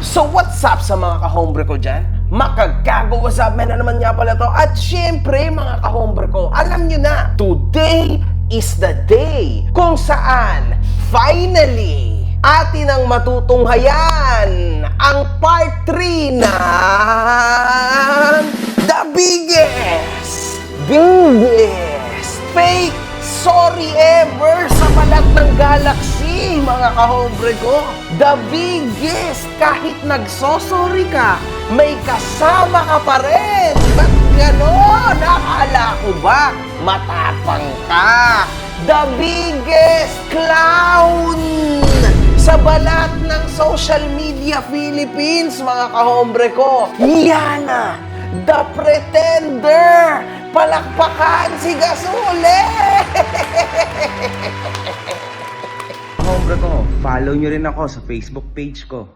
So what's up sa mga kahombre ko dyan? Makagago, what's up man na naman nga pala to. At syempre mga kahombre ko, alam nyo na, today is the day kung saan finally atin ang matutunghayan ang part 3 ng The Biggest Fake Sorry Ever sa balat ng galaxy, mga kahombre ko. The biggest, kahit nagsosorry ka, may kasama ka pa rin. Ba't gano'n? Akala ko ba matapang ka? The biggest clown sa balat ng social media Philippines, mga kahombre ko. Yana, the pretender. Palakpakan si Gasole! Hombre ko, follow nyo rin ako sa Facebook page ko.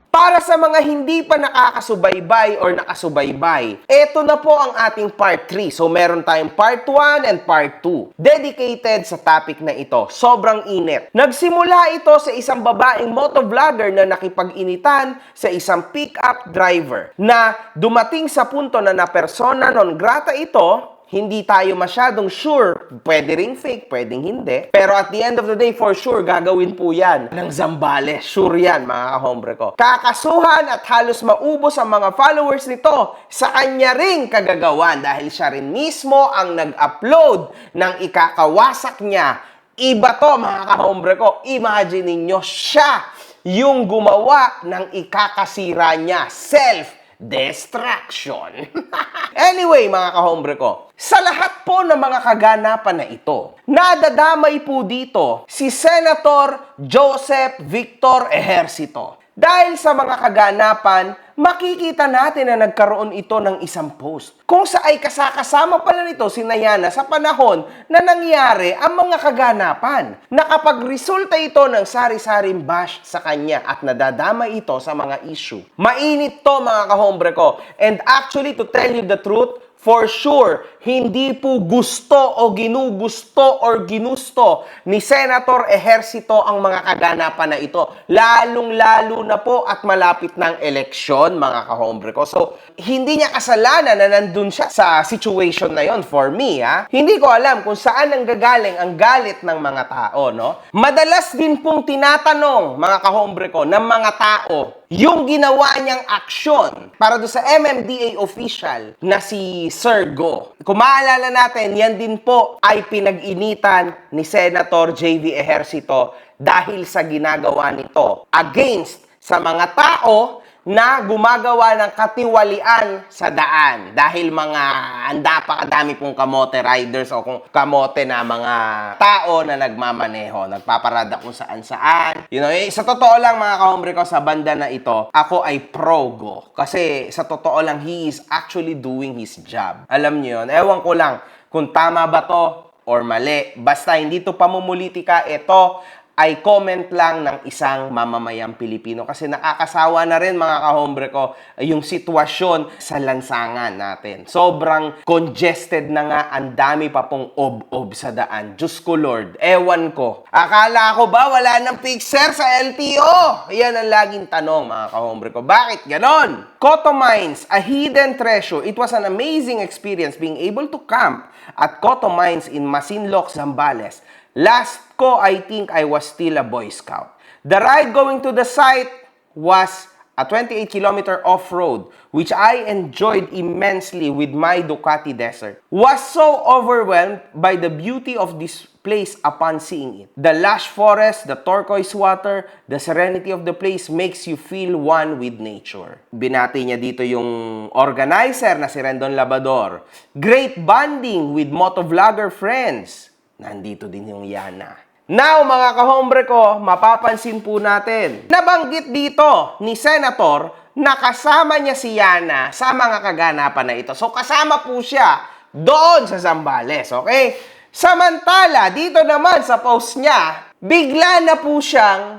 Para sa mga hindi pa nakakasubaybay or nakasubaybay, eto na po ang ating part 3. So meron tayong part 1 and part 2. Dedicated sa topic na ito. Sobrang init. Nagsimula ito sa isang babaeng motovlogger na nakipag-initan sa isang pick-up driver na dumating sa punto na persona non grata ito. Hindi tayo masyadong sure. Pwede ring fake, pwedeng hindi. Pero at the end of the day, for sure, gagawin po yan ng Zambales. Sure yan, mga kahombre ko. Kakasuhan at halos maubos ang mga followers nito sa kanya ring kagagawan dahil siya rin mismo ang nag-upload ng ikakawasak niya. Iba to, mga kahombre ko. Imagine ninyo, siya yung gumawa ng ikakasira niya. Self-destruction. Anyway, mga kahombre ko, sa lahat po ng mga kaganapan na ito, nadadamay po dito si Senator Joseph Victor Ejercito. Dahil sa mga kaganapan, makikita natin na nagkaroon ito ng isang post kung saan ay kasama pala nito si Yana sa panahon na nangyari ang mga kaganapan. Nakapagresulta ito ng sari-saring bash sa kanya at nadadamay ito sa mga issue. Mainit to, mga kahombre ko. And actually, to tell you the truth, for sure, hindi po gusto o ginugusto or ginusto ni Senator Ejercito ang mga kaganapan na ito. Lalong-lalo na po at malapit ng eleksyon, mga kahombre ko. So, hindi niya kasalanan na nandun siya sa situation na yon for me, ha? Hindi ko alam kung saan nanggagaling ang galit ng mga tao, no? Madalas din pong tinatanong, mga kahombre ko, ng mga tao, yung ginawa niyang aksyon para do sa MMDA official na si Sir Go. Kung maalala natin, yan din po ay pinag-initan ni Senator JV Ejercito dahil sa ginagawa nito against sa mga tao na gumagawa ng katiwalian sa daan. Dahil mga napakadami pong kamote riders o kung kamote na mga tao na nagmamaneho, nagpaparada kung saan-saan. You know, sa totoo lang mga kahombre ko, sa banda na ito, ako ay pro-Go. Kasi sa totoo lang, he is actually doing his job. Alam niyo yun? Ewan ko lang kung tama ba to or mali. Basta hindi to pamumulitika, ito ay comment lang ng isang mamamayang Pilipino. Kasi nakakasawa na rin, mga kahombre ko, yung sitwasyon sa lansangan natin. Sobrang congested na nga, ang dami pa pong ob-ob sa daan. Diyos ko Lord, ewan ko. Akala ko ba wala ng fixer sa LTO? Yan ang laging tanong, mga kahombre ko. Bakit ganon? Cotto Mines, a hidden treasure. It was an amazing experience being able to camp at Cotto Mines in Masinloc, Zambales. Last ko, I think I was still a Boy Scout. The ride going to the site was a 28-kilometer off-road, which I enjoyed immensely with my Ducati Desert. Was so overwhelmed by the beauty of this place upon seeing it. The lush forest, the turquoise water, the serenity of the place makes you feel one with nature. Binati niya dito yung organizer na si Rendon Labador. Great bonding with motovlogger friends. Nandito din yung Yana. Now, mga kahombre ko, mapapansin po natin, nabanggit dito ni Senator na kasama niya si Yana sa mga kaganapan na ito. So, kasama po siya doon sa Zambales, okay? Samantala, dito naman sa post niya, bigla na po siyang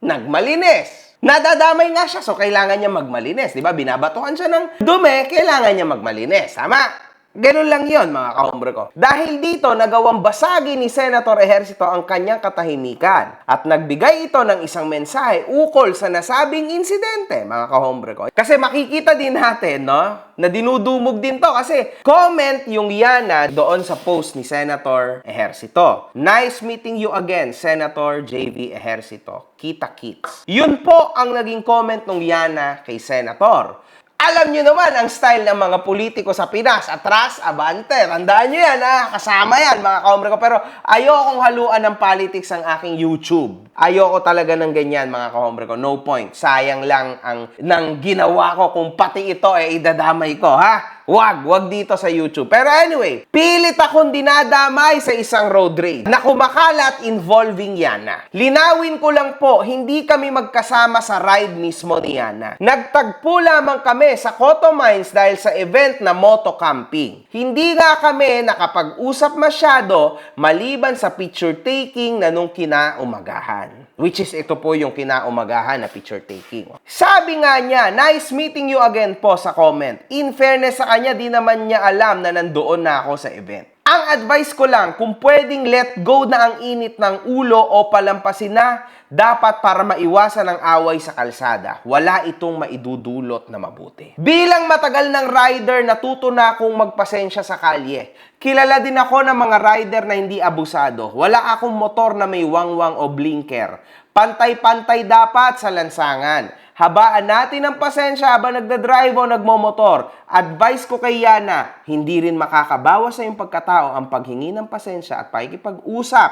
nagmalinis. Nadadamay nga siya, so kailangan niya magmalinis. Diba? Binabatuhan siya ng dumi, kailangan niya magmalinis. Tama? Ganun lang yon mga kahombre ko. Dahil dito, nagawang basagi ni Senator Ejercito ang kanyang katahimikan at nagbigay ito ng isang mensahe ukol sa nasabing insidente, mga kahombre ko. Kasi makikita din natin, no, na dinudumog din to kasi comment yung Yana doon sa post ni Senator Ejercito. Nice meeting you again, Senator JV Ejercito. Kita-kits. Yun po ang naging comment ng Yana kay Senator. Alam nyo naman ang style ng mga politiko sa Pinas. Atras, abante. Tandaan nyo yan, ha? Kasama yan, mga kahombre ko. Pero ayokong haluan ng politics ang aking YouTube. Ayoko talaga ng ganyan, mga kahombre ko. No point. Sayang lang ang nang ginawa ko kung pati ito idadamay ko, ha? Wag dito sa YouTube. Pero anyway, pilit akong dinadamay sa isang road rage na kumakalat involving Yana. Linawin ko lang po, hindi kami magkasama sa ride mismo ni Yana. Nagtagpo lamang kami sa Cotto Mines dahil sa event na moto camping. Hindi nga kami nakapag-usap masyado maliban sa picture taking na nung kinaumagahan. Which is ito po yung kinaumagahan na picture taking. Sabi nga niya, nice meeting you again po sa comment. In fairness sa kanya, di naman niya alam na nandoon na ako sa event. Ang advice ko lang, kung pwedeng let go na ang init ng ulo o palampasin na, dapat para maiwasan ang away sa kalsada. Wala itong maidudulot na mabuti. Bilang matagal ng rider, natuto na akong magpasensya sa kalye. Kilala din ako ng mga rider na hindi abusado. Wala akong motor na may wangwang o blinker. Pantay-pantay dapat sa lansangan. Habaan natin ang pasensya habang nagdadrive o nagmomotor. Advice ko kay Yana, hindi rin makakabawas sa iyong pagkatao ang paghingi ng pasensya at pakikipag-usap.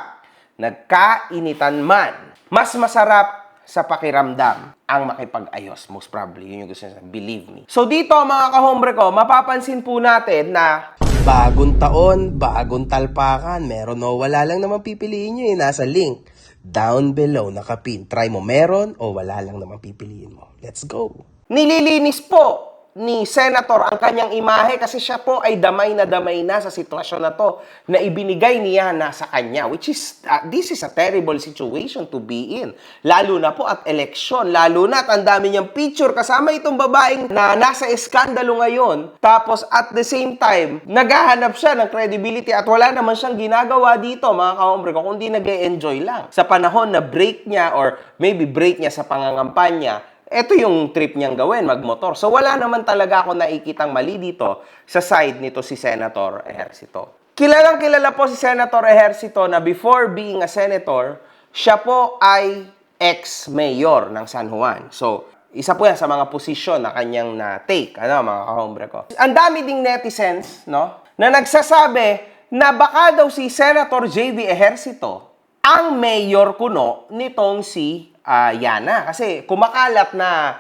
Nagkainitan man. Mas masarap sa pakiramdam ang makipag-ayos. Most probably, yun yung gusto niya. Believe me. So dito, mga kahombre ko, mapapansin po natin na bagong taon, bagong talpakan. Meron o wala lang naman pipiliin nyo eh. Nasa link. Down below, nakapin. Try mo meron o wala lang naman pipiliin mo. Let's go. Nililinis po ni Senator ang kanyang imahe kasi siya po ay damay na sa sitwasyon na to na ibinigay niya na sa kanya, which is, this is a terrible situation to be in. Lalo na po at eleksyon, lalo na at ang dami niyang picture kasama itong babaeng na nasa eskandalo ngayon, tapos at the same time, naghahanap siya ng credibility at wala naman siyang ginagawa dito, mga kahombre ko, kundi nag-e-enjoy lang. Sa panahon na break niya or maybe break niya sa pangangampanya, ito yung trip niyang gawin, magmotor. So wala naman talaga ako nakikitang mali dito sa side nito si Senator Ejercito. Kilalang kilala po si Senator Ejercito na before being a senator, siya po ay ex-mayor ng San Juan. So, isa po yan sa mga posisyon na kanyang na-take, mga kahombre ko. Ang dami ding netizens, no, na nagsasabi na baka daw si Senator JV Ejercito ang mayor kuno nitong si Yana. Kasi kumakalat na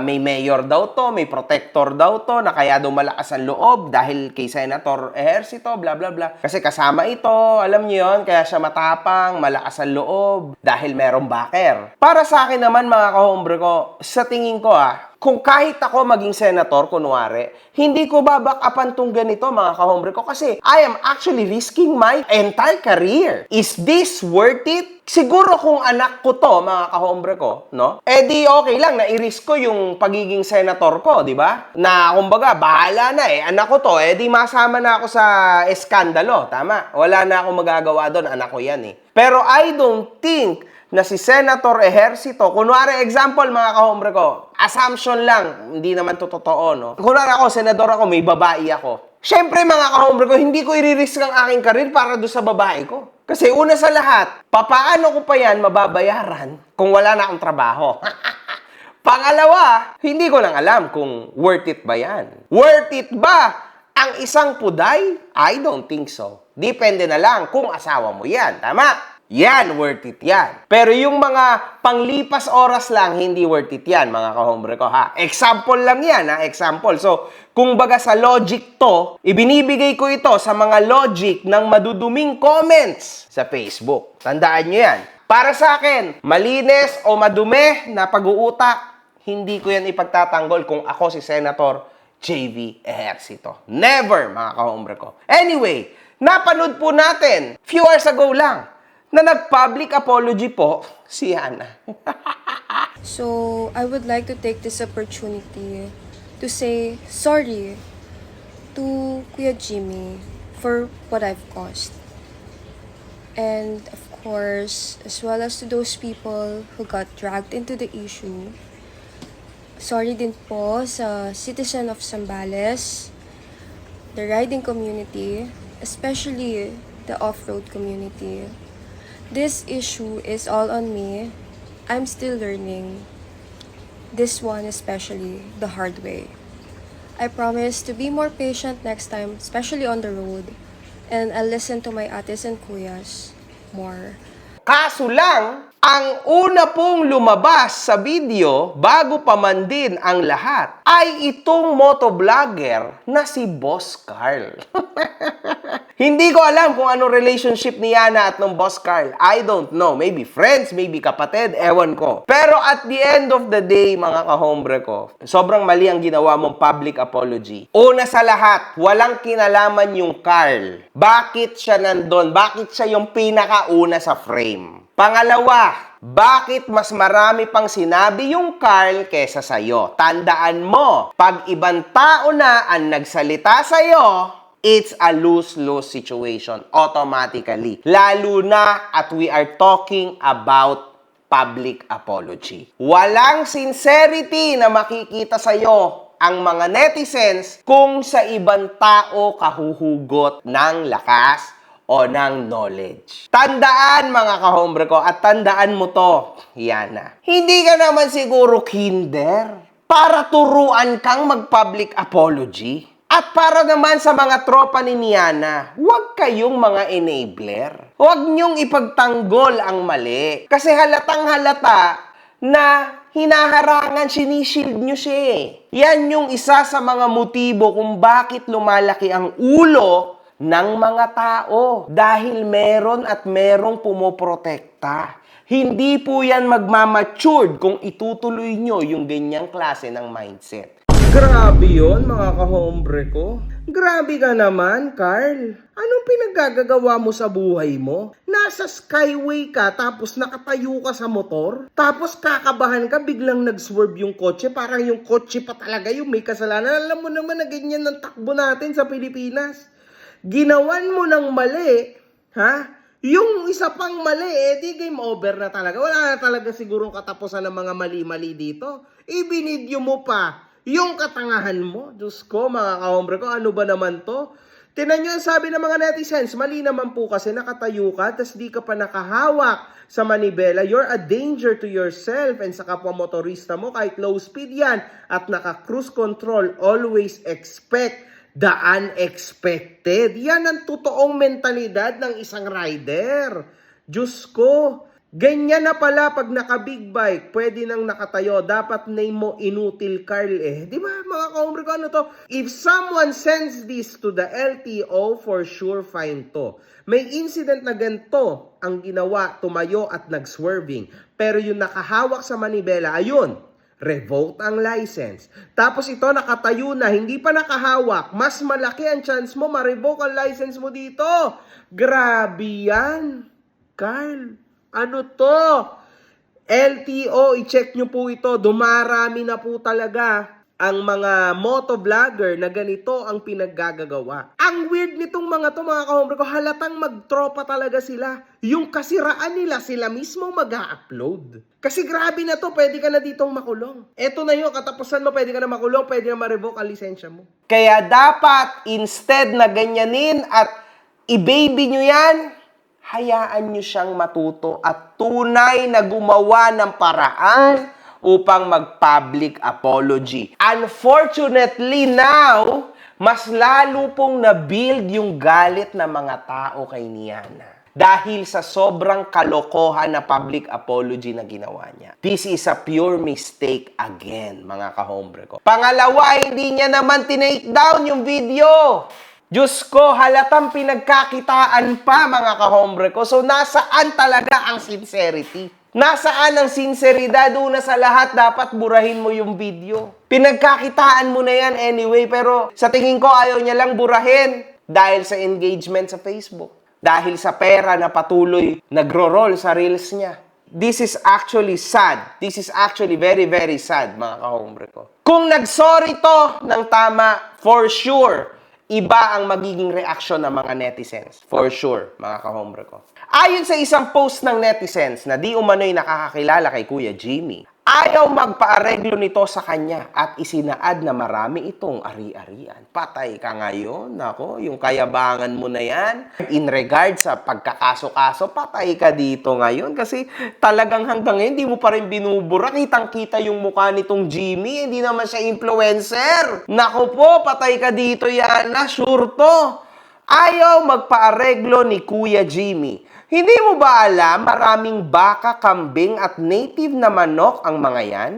may mayor daw to, may protector daw to, na kaya daw malakas ang loob dahil kay Senator Ejercito, bla bla bla. Kasi kasama ito, alam niyo yon, kaya siya matapang, malakas ang loob dahil merong backer. Para sa akin naman, mga kahombre ko, sa tingin ko kung kahit ako maging senator, kunwari, hindi ko babakapan tong ganito, mga kahombre ko, kasi I am actually risking my entire career. Is this worth it? Siguro kung anak ko to, mga kahombre ko, no? Eh di okay lang na i-risk ko yung pagiging senator ko, di ba? Na kumbaga, bahala na anak ko to, di masama na ako sa eskandalo, tama? Wala na akong magagawa doon, anak ko yan Pero I don't think na si Senator Ejercito, kunwari example, mga kahombre ko, assumption lang, hindi naman to totoo, no? Kunwari ako, senador ako, may babae ako. Siyempre, mga kahombre ko, hindi ko i-risk ang aking karir para doon sa babae ko. Kasi una sa lahat, papaano ko pa yan mababayaran kung wala na akong trabaho? Pangalawa, hindi ko lang alam kung worth it ba yan. Worth it ba ang isang puday? I don't think so. Depende na lang kung asawa mo yan. Tama? Yan, worth it yan. Pero yung mga panglipas oras lang, hindi worth it yan, mga kahombre ko, Example lang yan, Example. So, kung baga sa logic to, ibinibigay ko ito sa mga logic ng maduduming comments sa Facebook. Tandaan nyo yan. Para sa akin, malinis o madumi na pag-uutak, hindi ko yan ipagtatanggol kung ako si Senator JV Ejercito. Never, mga kahombre ko. Anyway, napanood po natin, few hours ago lang, na nag-public apology po si Yana. So, I would like to take this opportunity to say sorry to Kuya Jimmy for what I've caused. And of course, as well as to those people who got dragged into the issue. Sorry din po sa citizen of Zambales, the riding community, especially the off-road community. This issue is all on me. I'm still learning. This one especially the hard way. I promise to be more patient next time, especially on the road. And I'll listen to my ates and kuyas more. Kaso lang, ang una pong lumabas sa video bago pa man din ang lahat ay itong motovlogger na si Boss Carl. Hindi ko alam kung anong relationship ni Yana at ng Boss Carl. I don't know. Maybe friends, maybe kapatid, ewan ko. Pero at the end of the day, mga kahombre ko, sobrang mali ang ginawa mong public apology. Una sa lahat, walang kinalaman yung Carl. Bakit siya nandun? Bakit siya yung pinakauna sa frame? Pangalawa, bakit mas marami pang sinabi yung Carl kesa sa'yo? Tandaan mo, pag ibang tao na ang nagsalita sa'yo, it's a lose-lose situation automatically. Lalo na at we are talking about public apology. Walang sincerity na makikita sa'yo ang mga netizens kung sa ibang tao kahuhugot ng lakas o ng knowledge. Tandaan mga kahombre ko at tandaan mo to, Yana. Hindi ka naman siguro kinder para turuan kang mag-public apology. At para naman sa mga tropa ni Yana, huwag kayong mga enabler. Huwag niyong ipagtanggol ang mali. Kasi halatang halata na hinaharangan, sinishield niyo siya eh. Yan yung isa sa mga motibo kung bakit lumalaki ang ulo ng mga tao. Dahil meron at merong pumoprotekta. Hindi po yan magmamatured kung itutuloy nyo yung ganyang klase ng mindset. Grabe yon mga kahombre ko. Grabe ka naman, Carl. Anong pinaggagawa mo sa buhay mo? Nasa skyway ka tapos nakatayo ka sa motor? Tapos kakabahan ka, biglang nag-swerve yung kotse. Parang yung kotse pa talaga yung may kasalanan. Alam mo naman na ganyan ang takbo natin sa Pilipinas. Ginawan mo ng mali, ha? Yung isa pang mali, di game over na talaga. Wala na talaga sigurong katapusan ng mga mali-mali dito. Ibinidyo mo pa yung katangahan mo. Diyos ko, mga kahombre ko, ano ba naman to? Tinan nyo ang sabi ng mga netizens, mali naman po kasi nakatayo ka, tas di ka pa nakahawak sa manibela. You're a danger to yourself and sa kapwa motorista mo kahit low speed yan at naka-cruise control. Always expect the unexpected. Yan ang totoong mentalidad ng isang rider. Diyos ko, ganyan na pala pag naka-big bike, pwede nang nakatayo. Dapat name mo inutil Carl eh. Di ba mga kahombre ko, ano to? If someone sends this to the LTO, for sure fine to. May incident na ganito ang ginawa, tumayo at nag-swerving. Pero yung nakahawak sa manibela, ayun, revoke ang license. Tapos ito nakatayo na, hindi pa nakahawak. Mas malaki ang chance mo ma-revoke ang license mo dito. Grabe yan, Carl. Ano to? LTO, i-check nyo po ito. Dumarami na po talaga ang mga motovlogger na ganito ang pinaggagawa. Ang weird nitong mga to, mga kahombre ko, halatang magtropa talaga sila. Yung kasiraan nila, sila mismo mag-upload. Kasi grabe na to, pwede ka na ditong makulong. Eto na yun, katapusan mo, pwede ka na makulong, pwede na ma-revoke ang lisensya mo. Kaya dapat, instead na ganyanin at i-baby nyo yan, hayaan nyo siyang matuto at tunay na gumawa ng paraan upang mag-public apology. Unfortunately now, mas lalo pong na-build yung galit ng mga tao kay Yana. Dahil sa sobrang kalokohan na public apology na ginawa niya. This is a pure mistake again, mga kahombre ko. Pangalawa, hindi niya naman tinake down yung video. Diyos ko, halatang pinagkakitaan pa, mga kahombre ko. So, nasaan talaga ang sincerity? Nasaan ang sinseridad? Una sa lahat, dapat burahin mo yung video. Pinagkakitaan mo na yan anyway, pero sa tingin ko, ayaw niya lang burahin dahil sa engagement sa Facebook. Dahil sa pera na patuloy nagro-roll sa reels niya. This is actually sad. This is actually very, very sad, mga kahombre ko. Kung nag-sorry to ng tama, for sure, iba ang magiging reaksyon ng mga netizens. For sure, mga kahombre ko. Ayon sa isang post ng netizens na di umano'y nakakakilala kay Kuya Jimmy, ayaw magpaareglo nito sa kanya at isinaad na marami itong ari-arian. Patay ka ngayon, nako, yung kayabangan mo na yan. In regard sa pagkakaso-kaso, patay ka dito ngayon kasi talagang hanggang ngayon, hindi mo pa rin binubura. Kitang-kita yung mukha nitong Jimmy, hindi naman siya influencer. Nako po, patay ka dito yan, na sure to. Ayaw magpaareglo ni Kuya Jimmy. Hindi mo ba alam, maraming baka, kambing at native na manok ang mga yan?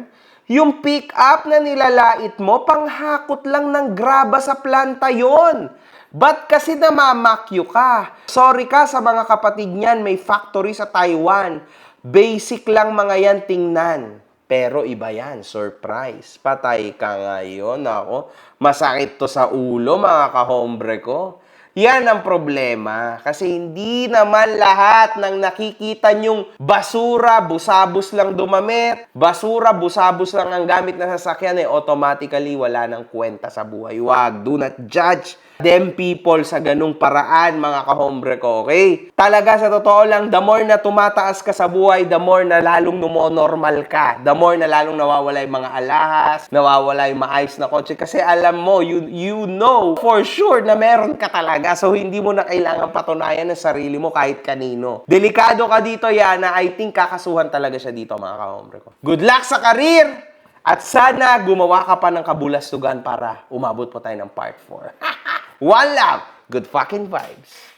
Yung pick-up na nilalait mo, panghakot lang ng graba sa planta yon. Ba't kasi namamakyo ka? Sorry ka sa mga kapatid niyan, may factory sa Taiwan. Basic lang mga yan tingnan. Pero iba yan, surprise. Patay ka ngayon, ako. Masakit to sa ulo, mga kahombre ko. Yan ang problema. Kasi hindi naman lahat ng nakikita nyong basura, busabos lang dumamit, basura, busabos lang ang gamit na sasakyan, automatically wala nang kwenta sa buhay. Wag, do not judge them people sa ganung paraan, mga kahombre ko, okay? Talaga sa totoo lang, the more na tumataas ka sa buhay, the more na lalong normal ka. The more na lalong nawawala yung mga alahas, nawawala yung maayos na kotse. Kasi alam mo, you know for sure na meron ka talaga. So, hindi mo na kailangan patunayan ng sarili mo kahit kanino. Delikado ka dito, Yana. I think kakasuhan talaga siya dito, mga kahombre ko. Good luck sa karir! At sana gumawa ka pa ng kabulastugan para umabot po tayo ng part 4. One love! Good fucking vibes!